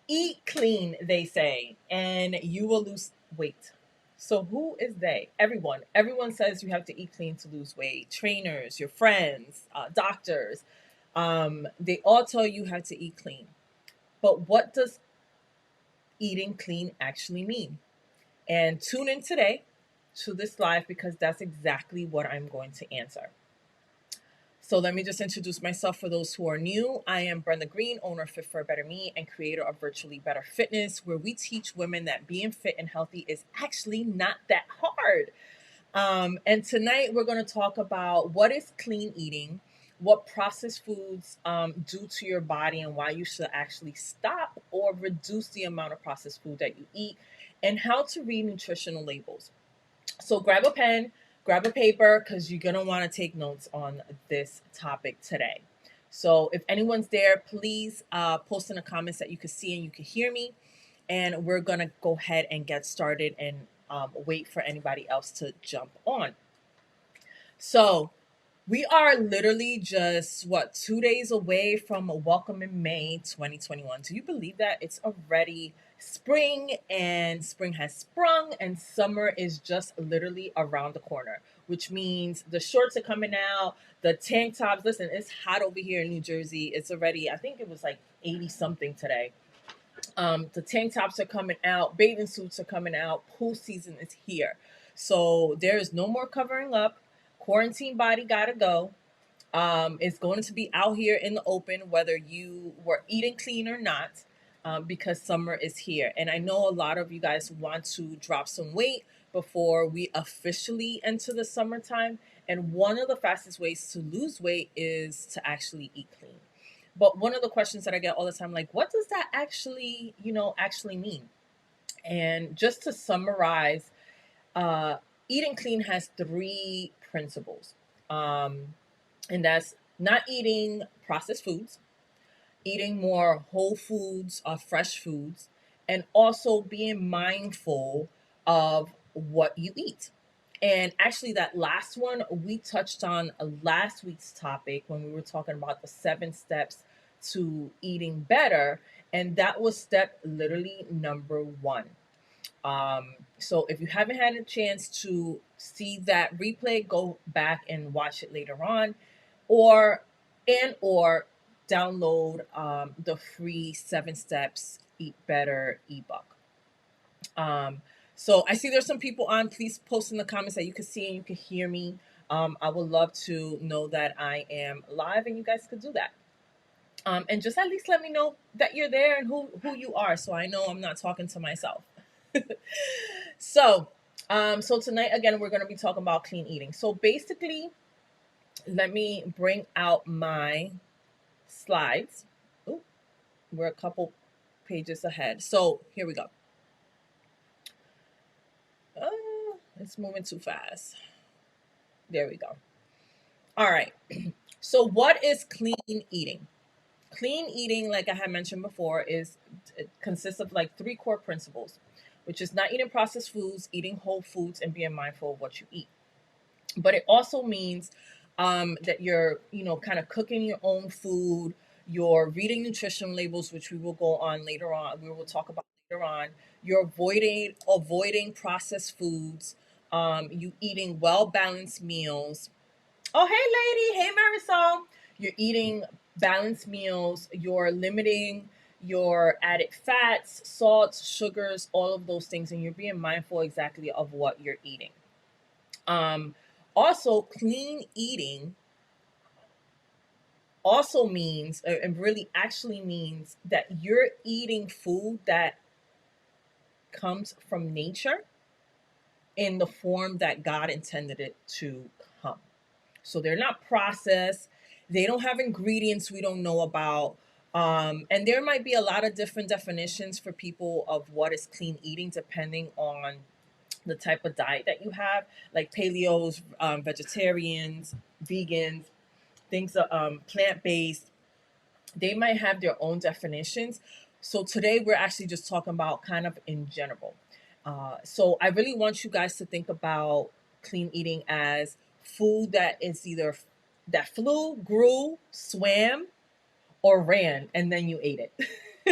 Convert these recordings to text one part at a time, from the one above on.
eat clean, they say, and you will lose weight. So who is they? Everyone. Everyone says you have to eat clean to lose weight. Trainers, your friends, doctors, they all tell you how to eat clean. But what does eating clean actually mean? And tune in today to this live because that's exactly what I'm going to answer. So let me just introduce myself for those who are new. I am Brenda Green, owner of Fit for a Better Me and creator of Virtually Better Fitness, where we teach women that being fit and healthy is actually not that hard. And tonight we're going to talk about what is clean eating, what processed foods do to your body, and why you should actually stop or reduce the amount of processed food that you eat, and how to read nutritional labels. So grab a pen, grab a paper, because you're going to want to take notes on this topic today. So if anyone's there, please post in the comments that you can see and you can hear me. And we're going to go ahead and get started and wait for anybody else to jump on. So we are literally just, 2 days away from welcoming May 2021. Do you believe that? It's already spring and spring has sprung and summer is just literally around the corner, which means the shorts are coming out, the tank tops. Listen, it's hot over here in New Jersey. It's already, I think it was like 80 something today. The tank tops are coming out, bathing suits are coming out, pool season is here. So there is no more covering up. Quarantine body gotta go. It's going to be out here in the open, whether you were eating clean or not, because summer is here. And I know a lot of you guys want to drop some weight before we officially enter the summertime. And one of the fastest ways to lose weight is to actually eat clean. But one of the questions that I get all the time, like, what does that actually mean? And just to summarize, uh, eating clean has three principles. And that's not eating processed foods, eating more whole foods or fresh foods, and also being mindful of what you eat. And actually, that last one we touched on last week's topic when we were talking about the 7 steps to eating better. And that was step literally number one. So if you haven't had a chance to see that replay, go back and watch it later on, or download the free 7 steps eat better ebook. So I see there's some people on. Please post in the comments that you can see and you can hear me. I would love to know that I am live and you guys could do that. And just at least let me know that you're there and who you are, so I know I'm not talking to myself. So tonight again we're going to be talking about clean eating. So basically, let me bring out my slides. Ooh, we're a couple pages ahead. So here we go. It's moving too fast. There we go. All right. So what is clean eating? Clean eating, like I had mentioned before, it consists of like 3 core principles, which is not eating processed foods, eating whole foods, and being mindful of what you eat. But it also means that you're, kind of cooking your own food, you're reading nutrition labels, which we will go on later on. We will talk about later on. You're avoiding processed foods. You eating well balanced meals. Oh, hey, lady. Hey, Marisol. You're eating balanced meals. You're limiting your added fats, salts, sugars, all of those things, and you're being mindful exactly of what you're eating. Also, clean eating also means, and really actually means, that you're eating food that comes from nature in the form that God intended it to come. So they're not processed. They don't have ingredients we don't know about. And there might be a lot of different definitions for people of what is clean eating, depending on the type of diet that you have, like paleos, vegetarians, vegans, things plant-based. They might have their own definitions. So today we're actually just talking about kind of in general. So I really want you guys to think about clean eating as food that is either that flew, grew, swam, or ran, and then you ate it.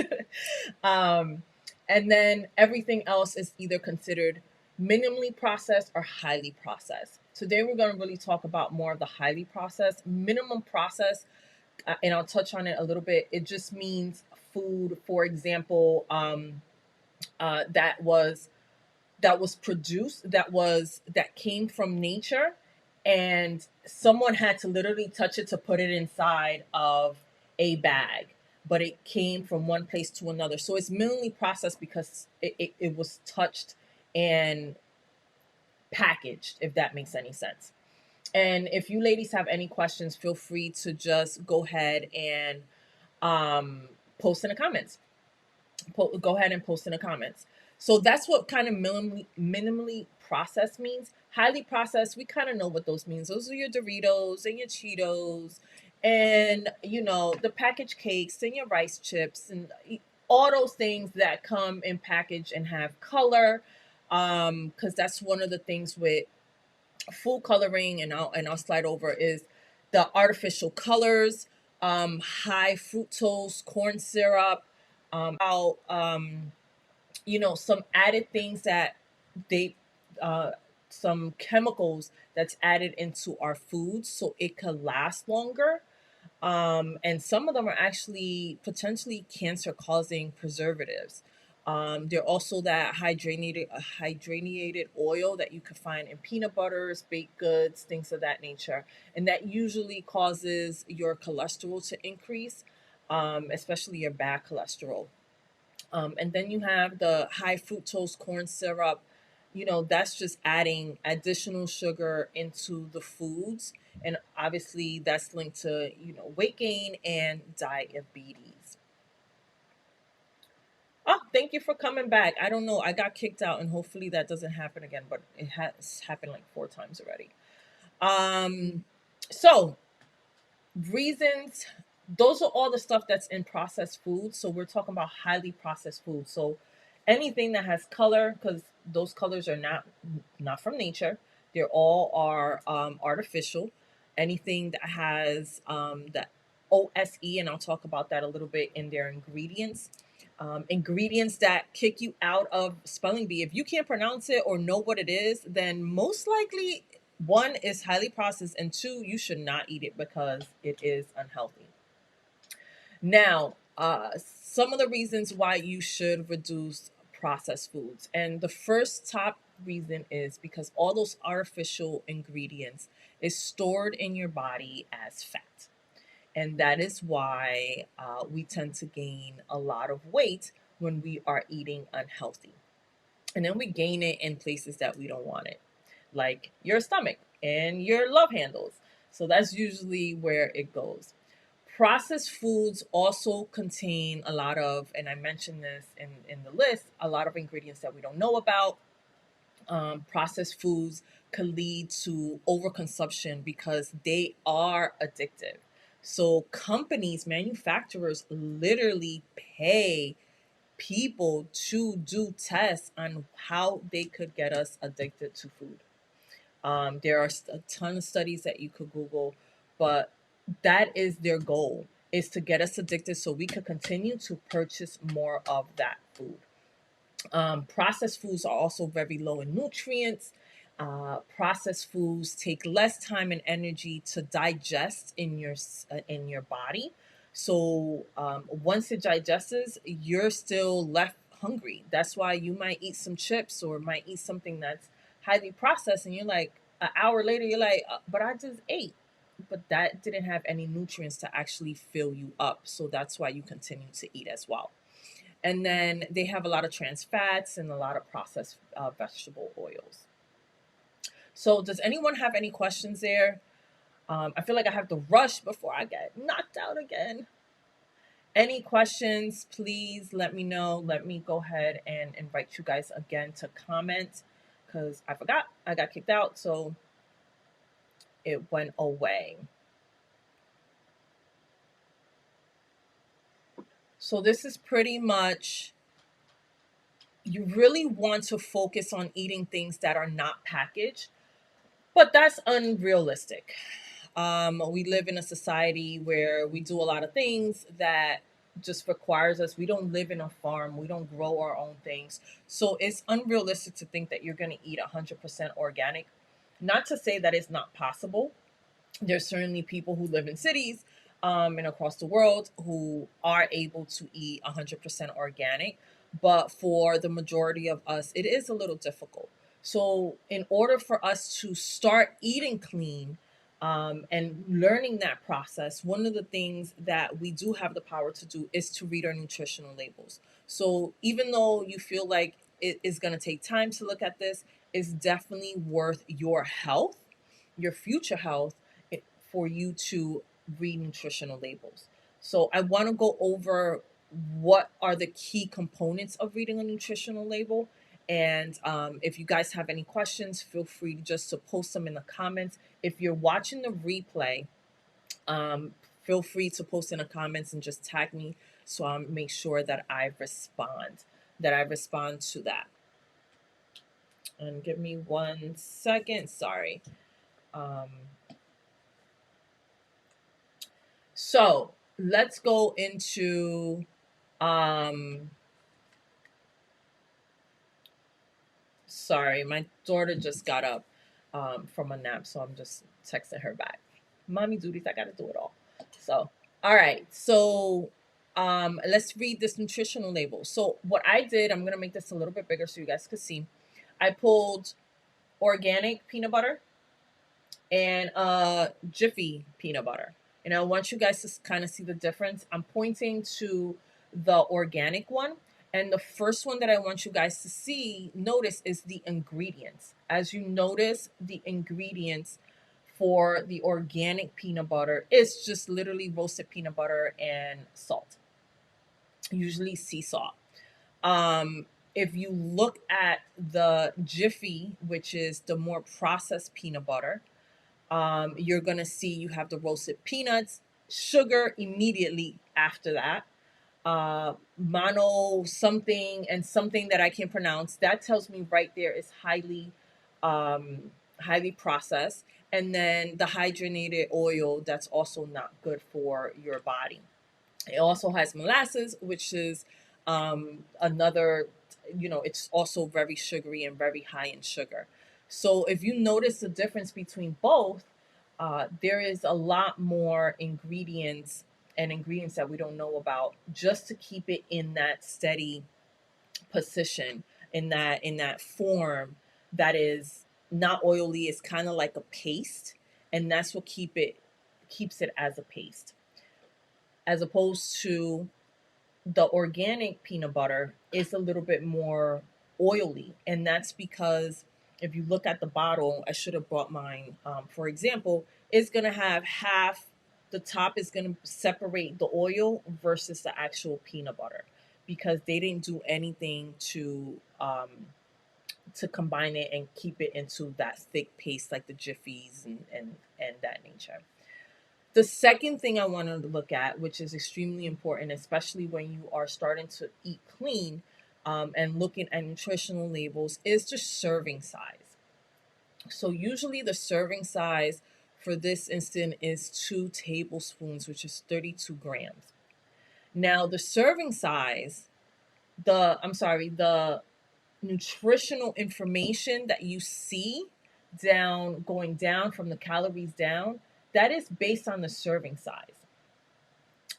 um, and then everything else is either considered minimally processed or highly processed. Today, we're going to really talk about more of the highly processed. Minimum processed, and I'll touch on it a little bit. It just means food, for example, that was produced, that came from nature, and someone had to literally touch it to put it inside of a bag, but it came from one place to another. So it's minimally processed because it was touched and packaged, if that makes any sense. And if you ladies have any questions, feel free to just go ahead and um, post in the comments. Go ahead and post in the comments. So that's what kind of minimally processed means. Highly processed, we kind of know what those means. Those are your Doritos and your Cheetos, and the packaged cakes and your rice chips and all those things that come in package and have color. Because that's one of the things with food coloring, and I'll slide over, is the artificial colors, high fructose corn syrup, how some added things that they some chemicals that's added into our food so it could last longer. And some of them are actually potentially cancer causing preservatives. They're also that hydrogenated oil that you could find in peanut butters, baked goods, things of that nature. And that usually causes your cholesterol to increase, especially your bad cholesterol. And then you have the high fructose corn syrup. That's just adding additional sugar into the foods. And obviously, that's linked to, weight gain and diabetes. Oh, thank you for coming back. I don't know. I got kicked out, and hopefully that doesn't happen again, but it has happened like 4 times already. Um, so reasons, those are all the stuff that's in processed food. So we're talking about highly processed food. So anything that has color, because those colors are not from nature, they're all are artificial. Anything that has the OSE, and I'll talk about that a little bit in their ingredients. Ingredients that kick you out of spelling bee. If you can't pronounce it or know what it is, then most likely one is highly processed, and two, you should not eat it because it is unhealthy. Now, some of the reasons why you should reduce processed foods. And the first top reason is because all those artificial ingredients is stored in your body as fat. And that is why we tend to gain a lot of weight when we are eating unhealthy. And then we gain it in places that we don't want it, like your stomach and your love handles. So that's usually where it goes. Processed foods also contain a lot of, and I mentioned this in the list, a lot of ingredients that we don't know about. Processed foods can lead to overconsumption because they are addictive. So companies, manufacturers literally pay people to do tests on how they could get us addicted to food. There are a ton of studies that you could Google, but that is their goal, is to get us addicted so we could continue to purchase more of that food. Processed foods are also very low in nutrients. Processed foods take less time and energy to digest in your body. So once it digests, you're still left hungry. That's why you might eat some chips or might eat something that's highly processed, and you're like an hour later, you're like, but I just ate. But that didn't have any nutrients to actually fill you up. So that's why you continue to eat as well. And then they have a lot of trans fats and a lot of processed vegetable oils. So, does anyone have any questions there? I feel like I have to rush before I get knocked out again. Any questions, please let me know. Let me go ahead and invite you guys again to comment because I forgot I got kicked out. So, it went away. So, this is pretty much, you really want to focus on eating things that are not packaged. But that's unrealistic. We live in a society where we do a lot of things that just requires us. We don't live in a farm. We don't grow our own things. So it's unrealistic to think that you're going to eat 100% organic. Not to say that it's not possible. There's certainly people who live in cities and across the world who are able to eat 100% organic. But for the majority of us, it is a little difficult. So, in order for us to start eating clean and learning that process, one of the things that we do have the power to do is to read our nutritional labels. So, even though you feel like it is going to take time to look at this, it's definitely worth your health, your future health, for you to read nutritional labels. So I want to go over what are the key components of reading a nutritional label. And if you guys have any questions, feel free just to post them in the comments. If you're watching the replay, um, feel free to post in the comments and just tag me so I'll make sure that I respond to that. And give me 1 second. Sorry. Um, So let's go into sorry, my daughter just got up from a nap, so I'm just texting her back. Mommy duties, I gotta do it all. So all right, so let's read this nutritional label. So what I did, I'm gonna make this a little bit bigger so you guys could see. I pulled organic peanut butter and Jiffy peanut butter. And I want you guys to kind of see the difference. I'm pointing to the organic one. And the first one that I want you guys to notice is the ingredients. As you notice, the ingredients for the organic peanut butter is just literally roasted peanut butter and salt, usually sea salt. Um, if you look at the Jiffy, which is the more processed peanut butter, you're gonna see you have the roasted peanuts, sugar immediately after that, mono something and something that I can't pronounce. That tells me right there is highly processed, and then the hydrogenated oil that's also not good for your body. It also has molasses, which is another, it's also very sugary and very high in sugar. So if you notice the difference between both, there is a lot more ingredients that we don't know about just to keep it in that steady position, in that form that is not oily. It's kind of like a paste, and that's what keeps it as a paste, as opposed to the organic peanut butter is a little bit more oily. And that's because if you look at the bottle, I should have brought mine, for example, it's going to have half, the top is going to separate the oil versus the actual peanut butter, because they didn't do anything to combine it and keep it into that thick paste like the Jiffies and that nature. The second thing I wanted to look at, which is extremely important, especially when you are starting to eat clean and looking at nutritional labels, is the serving size. So usually the serving size for this instant is 2 tablespoons, which is 32 grams. Now the serving size, the nutritional information that you see going down from the calories down, that is based on the serving size,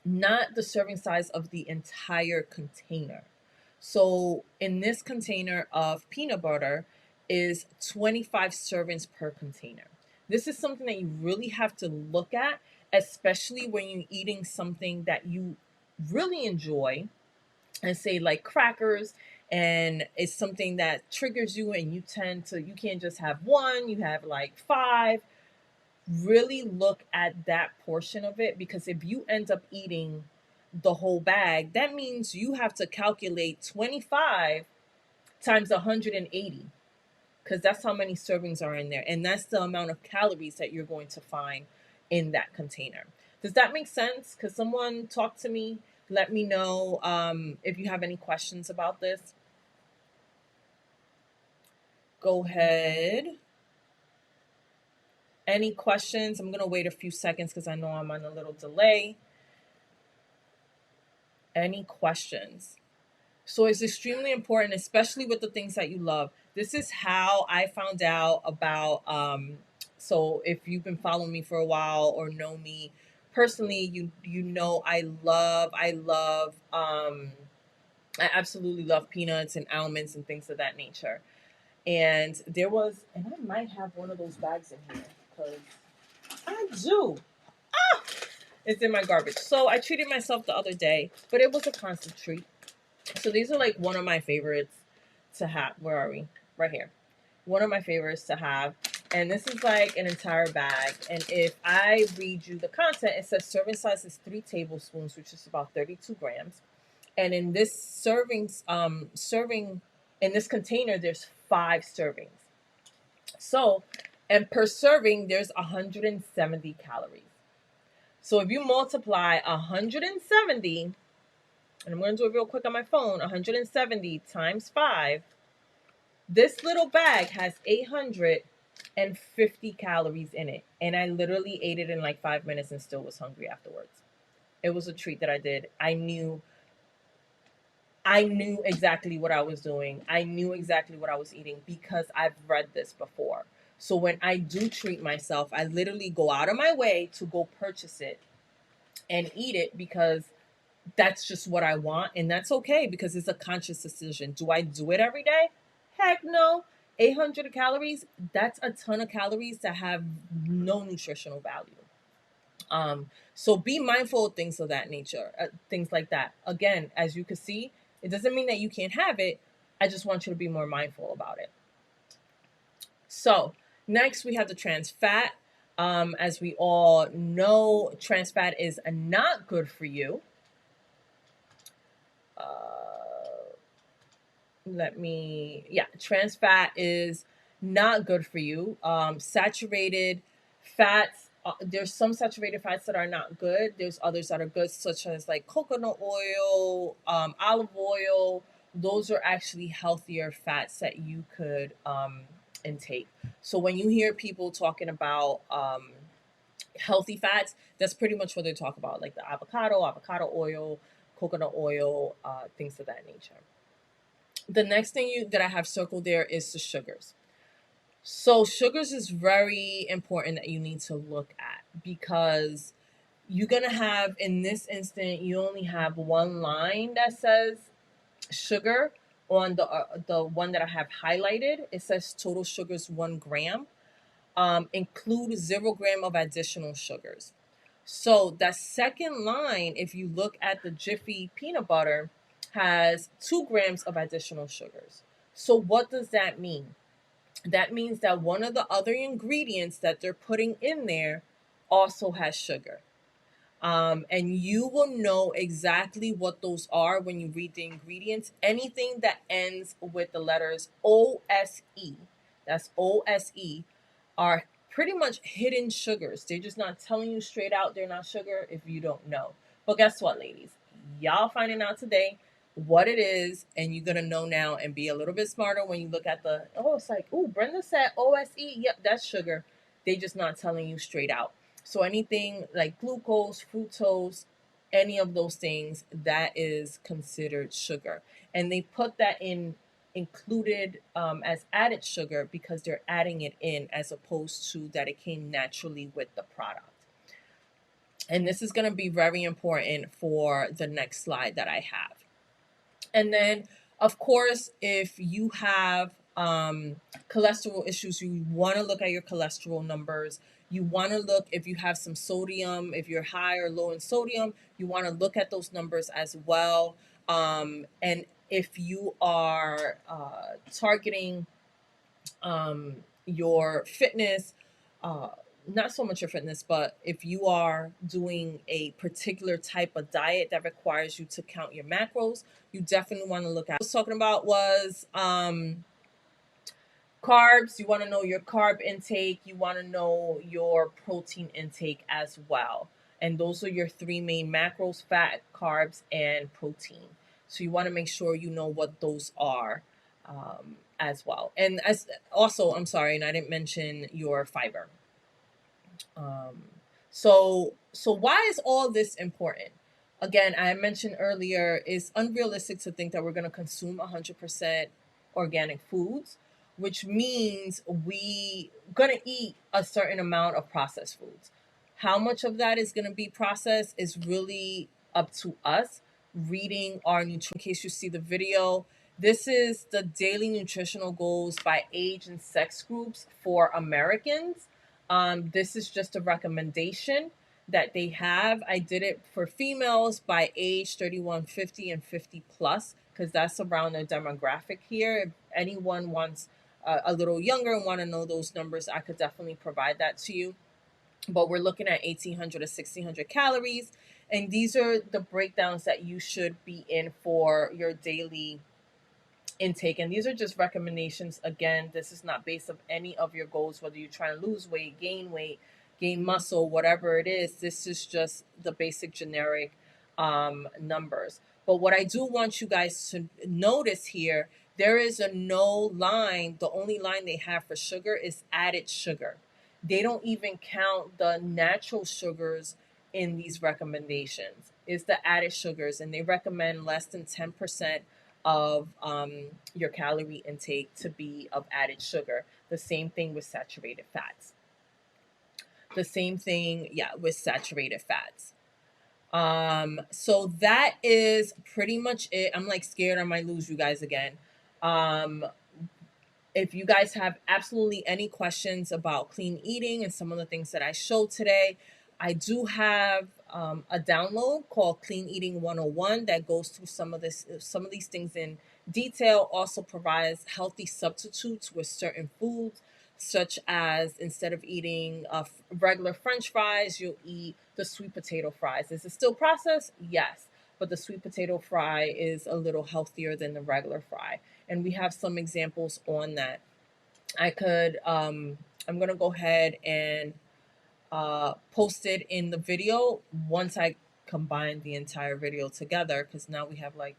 not the serving size of the entire container. So in this container of peanut butter is 25 servings per container. This is something that you really have to look at, especially when you're eating something that you really enjoy, and say like crackers, and it's something that triggers you and you can't just have one, you have like five. Really look at that portion of it, because if you end up eating the whole bag, that means you have to calculate 25 times 180, because that's how many servings are in there, and that's the amount of calories that you're going to find in that container. Does that make sense? Because someone talk to me, let me know if you have any questions about this. Go ahead. Any questions? I'm going to wait a few seconds because I know I'm on a little delay. Any questions? So it's extremely important, especially with the things that you love. This is how I found out about. So if you've been following me for a while or know me personally, you know I absolutely love peanuts and almonds and things of that nature. And there was, and I might have one of those bags in here because I do. It's in my garbage. So I treated myself the other day, but it was a constant treat. So these are like one of my favorites to have. Where are we? Right here. One of my favorites to have. And this is like an entire bag. And if I read you the content, it says serving size is 3 tablespoons, which is about 32 grams. And in this serving in this container, there's 5 servings. So, and per serving, there's 170 calories. So if you multiply 170, and I'm going to do it real quick on my phone, 170 times 5, this little bag has 850 calories in it. And I literally ate it in like 5 minutes and still was hungry afterwards. It was a treat that I did. I knew exactly what I was doing. I knew exactly what I was eating because I've read this before. So when I do treat myself, I literally go out of my way to go purchase it and eat it because that's just what I want. And that's okay because it's a conscious decision. Do I do it every day? Heck no. 800 calories, that's a ton of calories that have no nutritional value. So be mindful of things of that nature, things like that. Again, as you can see, it doesn't mean that you can't have it. I just want you to be more mindful about it. So next we have the trans fat. As we all know, trans fat is not good for you. Trans fat is not good for you. Saturated fats, there's some saturated fats that are not good. There's others that are good, such as like coconut oil, olive oil. Those are actually healthier fats that you could intake. So when you hear people talking about healthy fats, that's pretty much what they talk about, like the avocado oil, coconut oil, things of that nature. The next thing that I have circled there is the sugars. So sugars is very important that you need to look at because you're gonna have, in this instant, you only have one line that says sugar on the one that I have highlighted. It says total sugars 1 gram. Include 0 gram of additional sugars. So that second line, if you look at the Jiffy peanut butter, has 2 grams of additional sugars. So what does that mean? That means that one of the other ingredients that they're putting in there also has sugar. And you will know exactly what those are when you read the ingredients. Anything that ends with the letters OSE, that's OSE, are pretty much hidden sugars. They're just not telling you straight out they're not sugar if you don't know. But guess what, ladies? Y'all finding out today what it is, and you're gonna know now and be a little bit smarter when you look at it's like, oh, Brenda said OSE. Yep, that's sugar. They just not telling you straight out. So anything like glucose, fructose, any of those things, that is considered sugar. And they put that in included as added sugar because they're adding it in as opposed to that it came naturally with the product. And this is going to be very important for the next slide that I have. And then, of course, if you have cholesterol issues, you want to look at your cholesterol numbers. You want to look if you have some sodium, if you're high or low in sodium, you want to look at those numbers as well. And if you are targeting your fitness, not so much your fitness, but if you are doing a particular type of diet that requires you to count your macros, you definitely want to look at. What I was talking about was carbs. You want to know your carb intake. You want to know your protein intake as well. And those are your 3 main macros: fat, carbs, and protein. So you want to make sure you know what those are as well. And as also, I'm sorry, and I didn't mention your fiber. So why is all this important? Again, I mentioned earlier, it's unrealistic to think that we're going to consume 100% organic foods, which means we going to eat a certain amount of processed foods. How much of that is going to be processed is really up to us. Reading our nutrition, in case you see the video, this is the daily nutritional goals by age and sex groups for Americans. This is just a recommendation that they have. I did it for females by age 31, 50, and 50 plus, because that's around their demographic here. If anyone wants a little younger and want to know those numbers, I could definitely provide that to you. But we're looking at 1,800 to 1,600 calories. And these are the breakdowns that you should be in for your daily intake. And these are just recommendations. Again, this is not based on any of your goals, whether you're trying to lose weight, gain muscle, whatever it is. This is just the basic generic numbers. But what I do want you guys to notice here, there is a no line. The only line they have for sugar is added sugar. They don't even count the natural sugars in these recommendations. It's the added sugars, and they recommend less than 10% of your calorie intake to be of added sugar. The same thing with saturated fats. The same thing, yeah, with saturated fats. So that is pretty much it. I'm like scared I might lose you guys again. Um, if you guys have absolutely any questions about clean eating and some of the things that I showed today, I do have a download called Clean Eating 101 that goes through some of these things in detail. Also provides healthy substitutes with certain foods, such as instead of eating regular French fries, you'll eat the sweet potato fries. Is it still processed? Yes, but the sweet potato fry is a little healthier than the regular fry. And we have some examples on that. I'm gonna go ahead and post it in the video once I combine the entire video together, because now we have like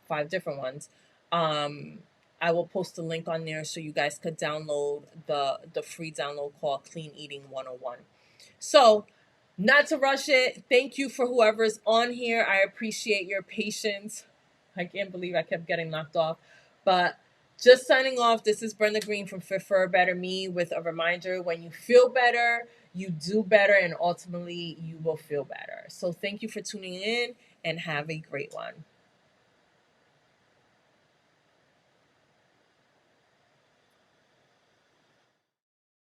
5 different ones. Um, I will post a link on there so you guys could download the free download called Clean Eating 101. So, not to rush it, thank you for whoever's on here. I appreciate your patience. I can't believe I kept getting knocked off. But just signing off, this is Brenda Green from Fit for a Better Me with a reminder: when you feel better, you do better, and ultimately you will feel better. So thank you for tuning in and have a great one.